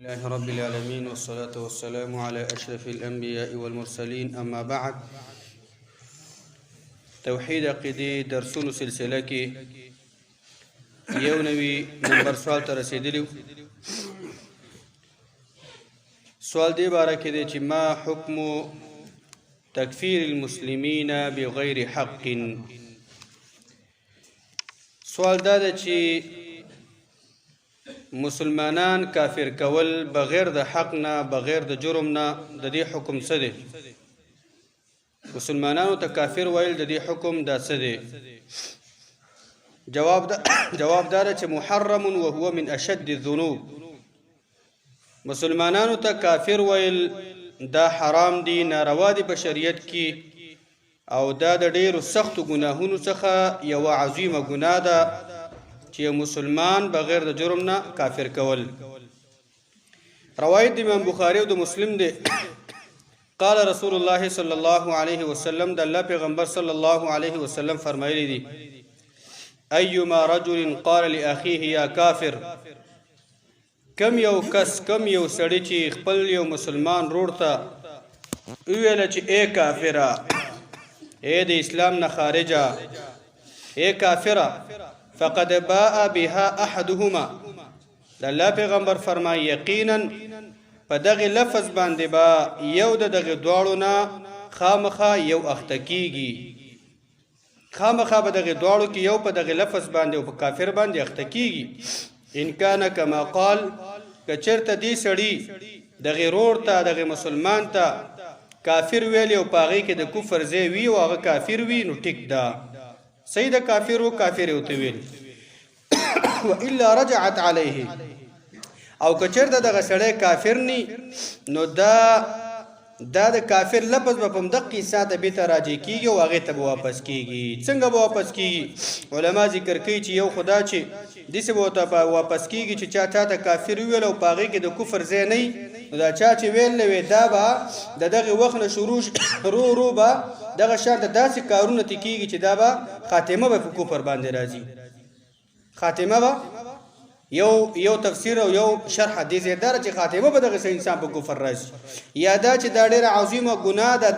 الله رب العالمين والصلاة والسلام على أشرف الأنبياء والمرسلين أما بعد توحید عقیدی درسونو سلسله کې یو نوی نمبر سوال ته رسیدلی. سوال دی باره کې دی چې ما حکم تکفیر المسلمین بغیر حق. سوال دا ده چې مسلمانان کافر کول بغیر د حق نه بغیر د جرم نه د دې حکم څه دی؟ مسلمانانو ته کافر ویل د دې حکم دا څه دی؟ جواب دا چې محرم وهو من اشد الذنوب. مسلمانانو ته کافر ویل دا حرام دی، ناروا دی په شریعت کې، او دا د ډیرو سختو ګناهونو څخه یو عظیمه ګناه ده چې مسلمان بغیر د جرم نه کافر کول. روایت د امام بخاری او د مسلم دی. قال رسول الله صلی الله علیه وسلم، د الله پیغمبر صلی الله علیه وسلم فرمایلی دی: ایما رجل قال لاخیه یا کافر. کم یو کس، کم یو سړی چې خپل یو مسلمان رور ته ویل چې ای کافره، ای د اسلام نه خارجه، ای کافره، فقد باء بها احدهما. د الله پیغمبر فرمای یقینا په دغه لفظ باندې با یو د دغه دواړو نه خامخا یو اخته کیږي. خامخا په دغه دواړو کې یو په دغه لفظ باندې او په کافر باندې اخته کیږي. ان کان کما قال، کچرته دی سړی دغه رور ته دغه مسلمان ته کافر ویلی او پاغي کې د کفر ځای وی او هغه کافر وی، نو ټیک ده، صحیح ده، کافر او کافر او ته ویل. والا رجعت علیه، او کچرته دغه سړی کافر نی، نو دا د کافر لفظ په مدقي ساته به ته راځي کیږي او هغه ته واپس کیږي. څنګه به واپس کیږي؟ علما ذکر کوي چې یو خدا چې دسه به ته واپس کیږي چې چا ته کافر ویل او پاغي کې د کفر ځای نه، دا چا چې ویل وی دا به دغه وخت نه شروع رو به دغه شرط داسې کارونه تکیږي چې دا به خاتمه به په کفر باندې راځي. خاتمه به یو تفسیر او یو شرح دې زیاتره چې خاتمه به دغه انسان په کفر راځي. یا دا چې دا ډیره عظیمه ګناه ده،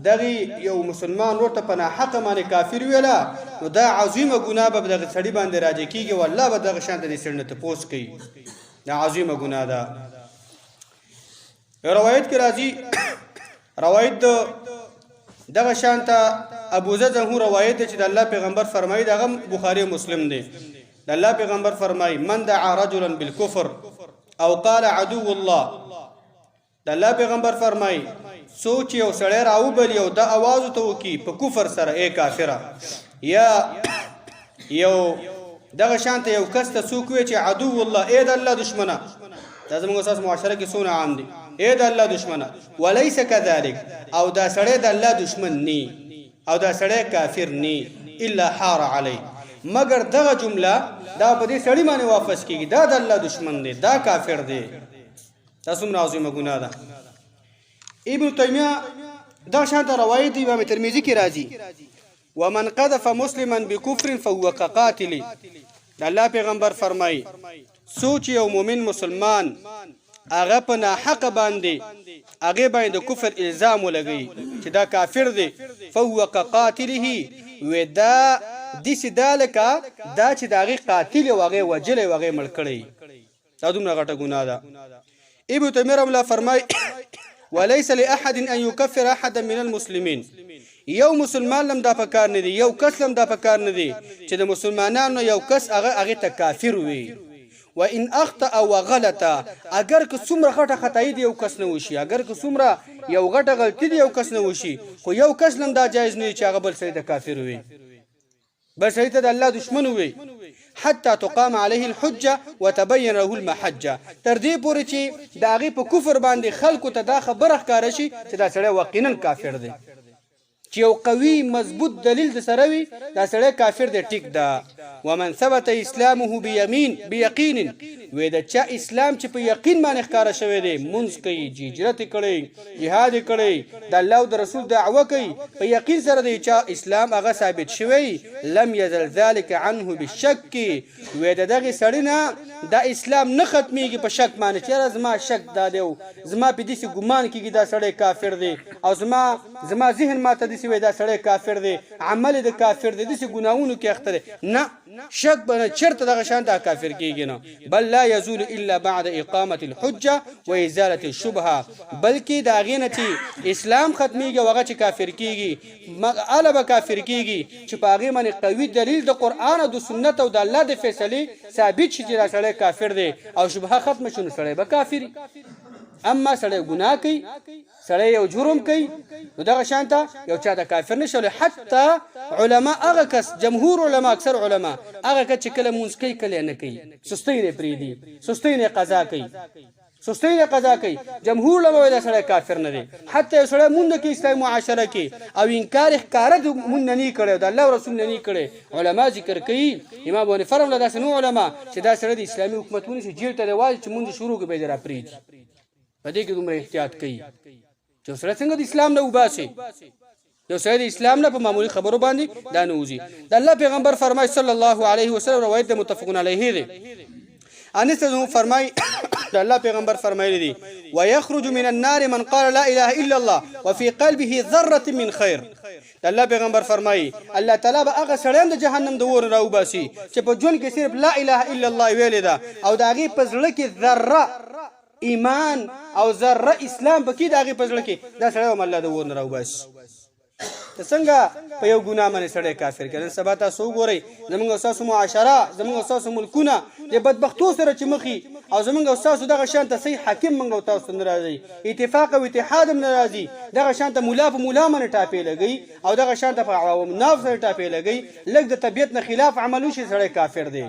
دغه یو مسلمان ورته په ناحق باندې کافر ویلا، نو دا عظیمه ګناه به دغه سړي باندې راځي کیږي او الله به دغه شان د سړي نه تپوس کوي. دا عظیمه ګناه ده. روایت کې راځي، روایت دغه شان ته ابو ذر جمهور روایت چې د الله پیغمبر فرمایي، دغه بخاری مسلم دی. د الله پیغمبر فرمایي: من دعا رجلا بالكفر او قال عدو الله. د الله پیغمبر فرمایي سوچ یو سړی راوبل یو د आवाज ته وکي په کفر سره ای کافره، یا یو دغه شانته یو کس ته څوک وي چې عدو الله، ای د الله دشمنه. دا زموږ اساس معاشره کې څونه عام دي، ای د الله دشمنه. وليس كذلك، او دا سړی د الله دشمن ني او دا سړی کافر ني، الا حار علی، مگر دغه جمله دا په دې سړی باندې واپس کیږي، دا د الله دشمن دی، دا کافر دی. تاسو څومره عظیمه ګناه ده. ابن تیمیه دا شانته روایت دی امام ترمذی کې راځي: ومن قذف مسلما بكفر فهو كقاتل. الله پیغمبر فرمایي سوچ یو مؤمن مسلمان هغه په ناحق باندې هغه باندې کفر الزام ولګي چې دا کافر دی، فهو كقاتله، ودا دسی دالکا دا چې داغي قاتل او هغه وجل او هغه مړ کړي. دا دومره غټه ګناه ده. ابن تیمیه رحمه الله فرمای: وليس لاحد ان يكفر احدا من المسلمين. یو مسلمان لم دا پکار نه دی، یو کس لم دا پکار نه دی چې د مسلمانانو یو کس هغه ته کافر وي. وان اخطا وغلط، اگر که څومره غټه خطای دی یو کس نه وشي، اگر که څومره یو غټه غلطی دی یو کس نه وشي، خو یو کس لم دا جایز نه چې هغه بل سړی ته کافر وي، بل سړی ته د الله دشمن وي. حتى تقام عليه الحجه وتبين له المحجه، تر دې پورې چې د هغې په کفر باندې خلکو ته دا خبره ښکاره شي چې دا سړی واقعا کافر دی. چې یو قوي مضبوط دلیل د سره وي دا سړی کافر دی ټیک ده. ومن ثبت اسلامه بیقین وې د چا اسلام چې په یقین باندې ښکاره شوی دی منځ کوي هجرت کړي جهاد کړي د الله او د رسول دعوه کوي په یقین سره دی چې اسلام هغه ثابت شوی لم یزل ذلك عنه بالشک وې دغه سړی نه دا اسلام نه ختميږي په شک باندې چې زما شک دا دی زما په دې ګمان کېږي دا سړی کافر دی او زما ذهن ماته دې وې دا سړی کافر دی عمل د کافر دی دې ګناہوں کې اخته نه شک باندې چرته دغه شان دا کافر کېږي نه بل لا يزول الا بعد اقامه الحجه وازاله الشبهه بلکې دا غینه چې اسلام ختميږي وغه چې کافر کېږي اله به کافر کېږي چې په هغه باندې قوي دلیل د قران او د سنت او د الله د فیصله ثابت شي چې دا سړی کافر دی او شبهه ختم شونه سړی به کافر. اما سړی ګناه کوي سړی یو جرم کوي نو دغه شانته یو چا د کافر نشول. حتی علما هغه کس جمهور علما اکثر علما هغه کس چې کله مونږ کوي کله نه کوي سستی نه پریدي سستی نه قضا کوي سستی نه قضا کوي جمهور علما دا سړی کافر نه دی. حتی سړی مونږ کې اسلامي معاشره کې او انکار ښکارا مونږ نه کړي د الله رسول نه کړي علما ذکر کوي امام ابو حنیفه رحمه الله سنو علما چې دا سړی د اسلامي حکومتونو چې جیل ته دی وايي چې مونږ شروع کې به درا پریدي په دې کې دومره احتیاط کوي چې سره څنګه د اسلام نه وباسي یو سره د اسلام نه په معمولی خبرو باندې دا نه وځي. د الله پیغمبر فرمای صلی الله علیه وسلم روایت متفقون علیه دی انس ته فرمای د الله پیغمبر فرمایلی دی ويخرج من النار من قال لا اله الا الله وفي قلبه ذره من خير. د الله پیغمبر فرمای الله تعالی به هغه سړی د جهنم د اور راو باسي چې په ژوند کې صرف لا اله الا الله ویل دا او د هغه په زړه کې ذره ایمان او ذره اسلام پکې دغه پزړه کې دا سره الله د اور نه راو بس ته څنګه په یو ګناه باندې سړی کافر کړي. سبا تاسو ګورئ زمونږ اساس معاشره زمونږ اساس ملکونه د بدبختو سره چې مخي او زمونږ اساس دغه شان ته صحیح حاکم منغو تاسو ناراضي اتفاق او اتحاد ناراضي دغه شان ته مولا په مولا باندې ټاپې لګي او دغه شان ته په عوام ناف سره ټاپې لګي لګ د طبيعت نه خلاف عملو شي سړی کافر دی.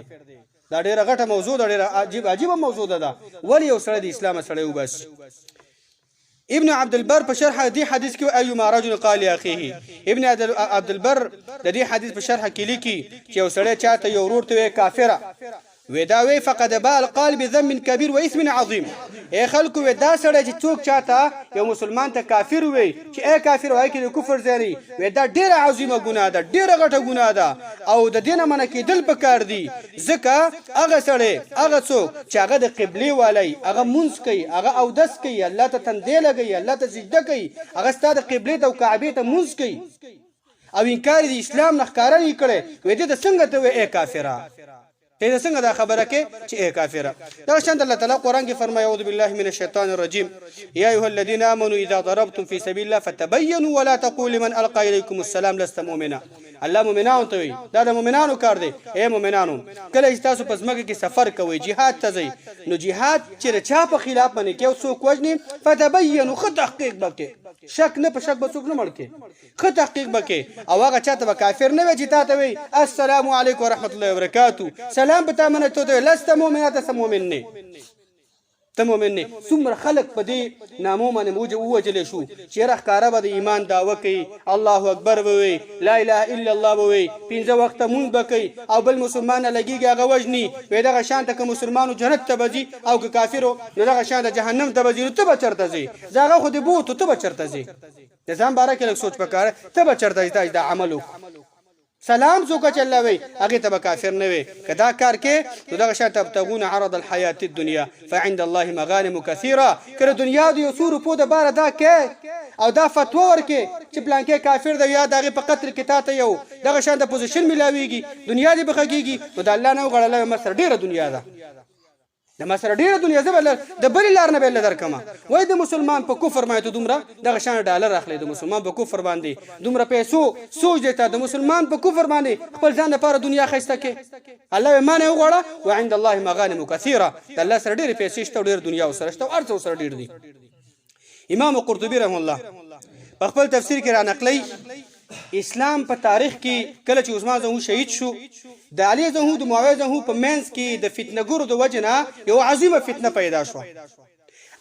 دا ډیره غټه موضوع ده ډیره عجیب موضوع ده ولی یو سره د اسلام سره وبس. ابن عبد البر په شرح دې حدیث کې ايما رجل قال لاخيه ابن عبد البر د دې حدیث په شرح کې لیکي چې یو سړی چاته یو ورور ته کافره وداوي فقد بال قلب ذنب كبير واثم عظيم. اي خلکو ودا سړی چې څوک چاته یو مسلمان ته کافر وي چې اي کافر وای کې د کفر زری ودا ډیره عظیمه ګناه ده ډیره غټه ګناه ده او د دینه منه کې دل پکار دی ځکه هغه سړی هغه څوک چې هغه د قبله والی هغه مونږ کوي هغه او دس کوي الله ته تندې لګي الله ته سجده کوي هغه ستاسو قبله ته او کعبه ته مونږ کوي او انکار د اسلام نه ښکارا نه کړي وې دې څنګه ته وې کافره ته څنګه دا خبره کې چې اے کافره. دا شان الله تعالی قران کې فرمایي اعوذ بالله من الشیطان الرجیم یا ایها الذين امنوا اذا ضربتم في سبيل الله فتبينوا ولا تقولوا لمن القى اليكم السلام لست مؤمنا. الله مؤمنانو ته وي دا د مؤمنانو کار دی. اے مؤمنانو کله تاسو په ځمکه کې سفر کوئ jihad ته ځئ نو jihad چې چا په خلاف باندې کې څوک وژني فتبينوا خو تحقیق وکړي شک نه په شک به څوک نه مړ کې خو تحقیق وکړي او هغه چاته به کافر نه وي چې تاسو وي السلام علیکم ورحمت الله وبرکاتہ سلام په تاسو باندې ته لست مؤمنات سمؤمن نه تمومن نه څومره خلق په دې نامو باندې موجه وجلې شو چې راخاره به د ایمان داوا کوي الله اکبر ووي لا اله الا الله ووي پنځه وخت مونږ بکي او بل مسلمان لګيږي هغه وجني وې دغه شان ته مسلمانو جنت ته بځي او که کافرو دغه شان ته جهنم ته بځي ته به چرته ځي زغه خو دې بوت ته به چرته ځي د ځان باره کې سوچ پکاره ته به چرته ځي دا عملو سلام زوکه چلا وي هغه ته کافر نه وي کدا کار کې دغه شات تبتغون عرض الحیاه الدنيا فعند الله مغانم كثيره کړه دنیا د یو سور په د بار دا کې او دا فتوا ورکې چې پلان کې کافر دی یا دغه په قتل کې تاته یو دغه شان د پوزیشن ملاويږي دنیا دې بخږيږي نو د الله نه غړل مصر ډیره دنیا ده د مصر ډیره دنیا زبل د بل لار نه بل درکمه وای د مسلمان په کفر باندې دومره دغه شان ډالر اخلي د مسلمان په کفر باندې دومره پیسو سوچ دیتا د مسلمان په کفر باندې خپل ځان لپاره دنیا خسته کې الله مانه وغوړه وعند الله مغانم كثيره د الله سره ډیره پیسې شته ډیره دنیا وسره شته ارڅ وسره ډیر دي. امام قرطبي رحم الله په خپل تفسیر کې را نقلي اسلام په تاریخ کې کله چې عثمان زهو شهید شو د علي زهو د معاویه زهو په منځ کې د فتنه ګورو د وجنه یو عظیمه فتنه پیدا شو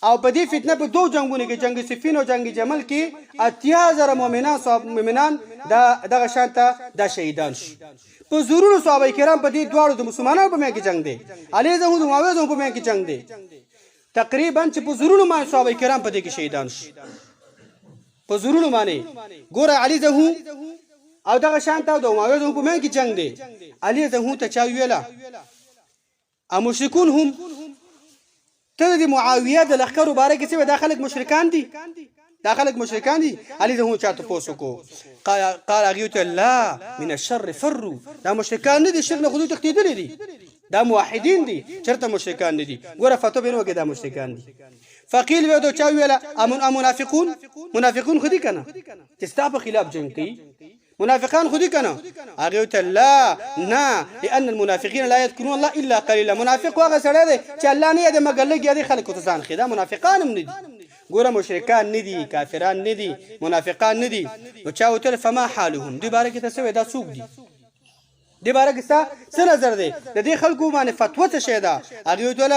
او په دې فتنه په دوه جنگونو کې جنگ صفین او جنگ جمل کې 80,000 مؤمنان دغه شانته د شهیدان شي په زورونو صحابه کرام په دې دواړو د مسلمانانو په میان کې جنگ دی علي زه د معاویه زه په میان کې جنگ دی تقریبا چې په زورونو باندې صحابه کرام په دې کې شهیدان شي په زورونو باندې ګوره علي زه او دغه شانته د معاویه زه په میان کې جنگ دی علي زه ته چا ویلا ا مشرکون هم ته د معاویه د لخرو باره کې څه داخلك مشرکان دي علي زه چاته پوسوکو قال اغيوت لا من الشر فروا دا مشرکان نه دي شر نه خودو تختیدل دي دا موحدین دي چرته مشرکان نه دي ګوره فتو بینو کې دا مشرکان دي فقيل به دو چا ویلا منافقون خودي کنه چې ستا په خلاف جنگ کوي منافقان خودي کنه اغيوت لا نه لان المنافقين لا يذكرون الله الا قليلا منافق واغه سره دي چې الله نه دې مګر لګي دي خلکو ته ځان خدا منافقان هم نه دي ګوره مشرکان نه دي کافران نه دي منافقان نه دي او چا وتل فما حالهم دې باره کې تاسو دا څوک دي دې باره کې څه نظر دی د دې خلکو باندې فتوا څه شي ده هغه ټول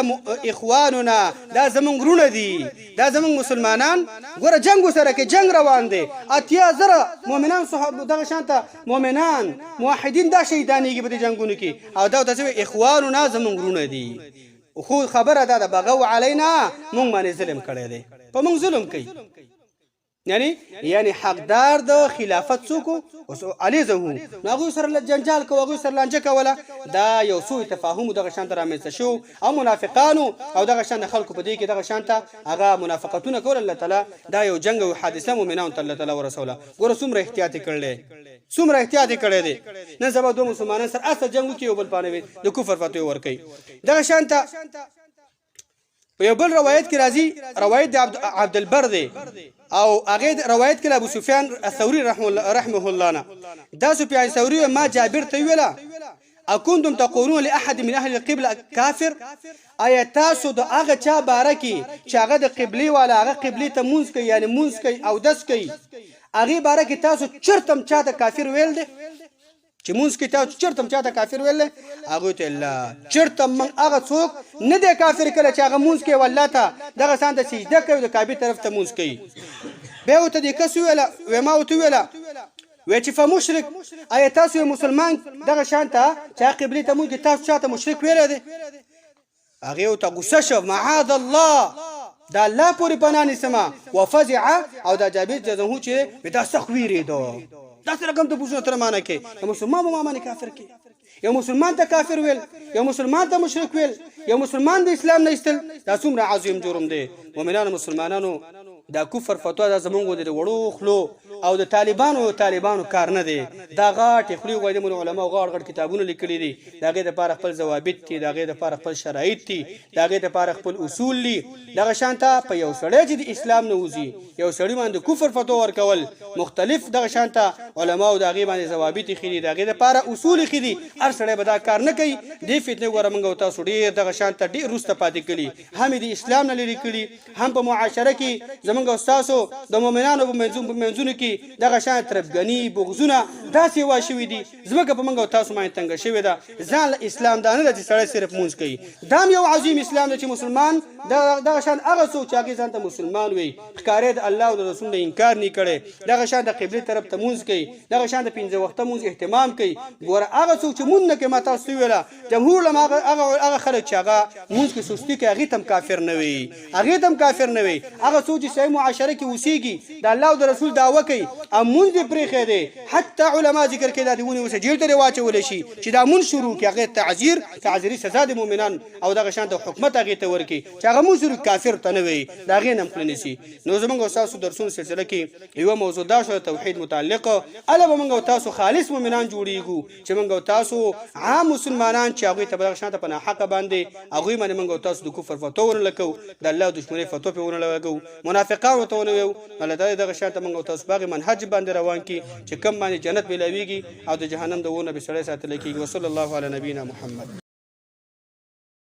اخواننا دا زمونږ رونه دي دا زمونږ مسلمانان ګوره جنگ سره کې جنگ روان دي 80,000 مؤمنان صحابه دغه شانته مؤمنان موحدین دا شهیدانېږي په دې جنگونو کې او دا تاسو اخواننا زمونږ رونه دي خو خبره ده بغو علینا مونږ باندې ظلم کړی دی په مونږ ظلم کوي یعنی حقدار د خلافت څوک علي زه هغوی سره جنجال کوي هغوی سره لانجه کوله دا یو سوء تفاهم دغه شانته رامنځته شو او منافقانو او دغه شان خلکو په دې کې دغه شانته هغه منافقتونه کول الله تعالی دا یو جنگ او حادثه مؤمنانو ته الله تعالی ورسوله ګوره څومره احتیاط کړل دي نن سبا دوه مسلمانان سره اصل جنگ کې یو بل پانوي د کفر فتوی ور کوي دغه شانته په یو بل روایت کې راځي روایت د عبد البر دی او هغه روایت کې ابو سفیان الثوري رحمه الله نه دا سفیان الثوري ما جابر ته ویلا اكنتم تقولون لاحد من اهل القبله كافر ايا تاسو د هغه چا بارکی چې هغه د قبلي والا هغه قبلي ته مونږ کوي یعنی مونږ کوي او دس کوي هغه بارکی تاسو چرتم چاته کافر ویل دي چې مونږ کې تاسو چرتم چاته کافر ویل هغه ته الله چرتم من هغه څوک نه دی کافر کله چې هغه مونږ کې والله ته دغه سان ته سجده کوي د کعبه طرف ته مونږ کوي به وته دې کس ویلا و ما وته ویلا و چې فمشرک اي تاسو مسلمان دغه شانته چې قبلي ته مونږ تاسو چاته مشرک ویل دي هغه ته غوسه شو معاذ الله دا الله پوری پناه نسما وفزع او دا جابر جزهو چې بتا سخويري دو دا سره کوم ته پوښتنه تر معنی کې یو مسلمان به معنی کافر کې یو مسلمان ته کافر ویل یو مسلمان ته مشرک ویل یو مسلمان د اسلام نه ایستل دا څومره عظیم جرم دی مؤمنانو مسلمانانو دا کفر فتوا دا زمونږ د وړو خلو او د طالبانو کار نه دی دا غاټ خلی وای د علماء غاټ کتابونه لیکلي دي داګه د پاره خپل ضوابط دي داګه د پاره خپل شرایط دي داګه د پاره خپل اصول دي دغه شانته په یو سړی چې د اسلام نه وځي یو سړی باندې کفر فتوا ورکول مختلف دغه شانته علماء داګه باندې ضوابط خېلي داګه د پاره اصول خېلي هر سړی به دا کار نه کوي د فتنه ورمنګ او تاسو ډیر دغه شانته ډیر روسته پاتې کړي هم د اسلام نه لري کړي هم په معاشره کې زمونږ استادو د مؤمنانو په منځونو کې دغه شان تربګنی بغزونه داسې واشوي دي زمکه په منګو تاسو باندې تنګ شوی ده ځان اسلام دا نه چې سړی صرف مونږ کوي دا یو عظیم اسلام دی چې مسلمان دغه شان هغه څوک چې هغه ځان ته مسلمان وي ښکارې د الله او رسول نه انکار نه کړي دغه شان د قبله طرف ته مونږ کوي دغه شان د 15 وخت مونږ اهتمام کوي ګوره هغه څوک چې مونږ نه کوي ماته تاسو ویلا جمهور لما هغه خلک چې هغه مونږ کې سستی کوي هغه تم کافر نه وي هغه څوک چې صحیح معاشره کې وسیږي د الله او رسول دعوه کوي امون دې پرې خېده حتی علما ذکر کوي دا دیونه وسجیل ته واچول شي چې دا مون شروع کې هغه تعذيري سزا د مؤمنان او دغه شان د حکومت هغه ته ورکی چې هغه مون شروع کافر ته نه وي دا غي نم کړنی شي نو زمونږ تاسو درسونه سلسله کې یو موضوع دا شو توحید متعلق اله موږ تاسو خالص مؤمنان جوړیږو چې موږ تاسو عام مسلمانان چې هغه ته دغه شان ته په حق باندې هغه باندې موږ تاسو د کفر فتوا ورلکو د الله دښمنی فتوا په ورلکو منافقان ته ونیو الله تعالی دغه شان ته موږ تاسو باغ منهج باندې روان کی چې کم باندې جنت ملويږي او د جهنم د ونه به سړی ساتل کیږي وصلی الله علی نبینا محمد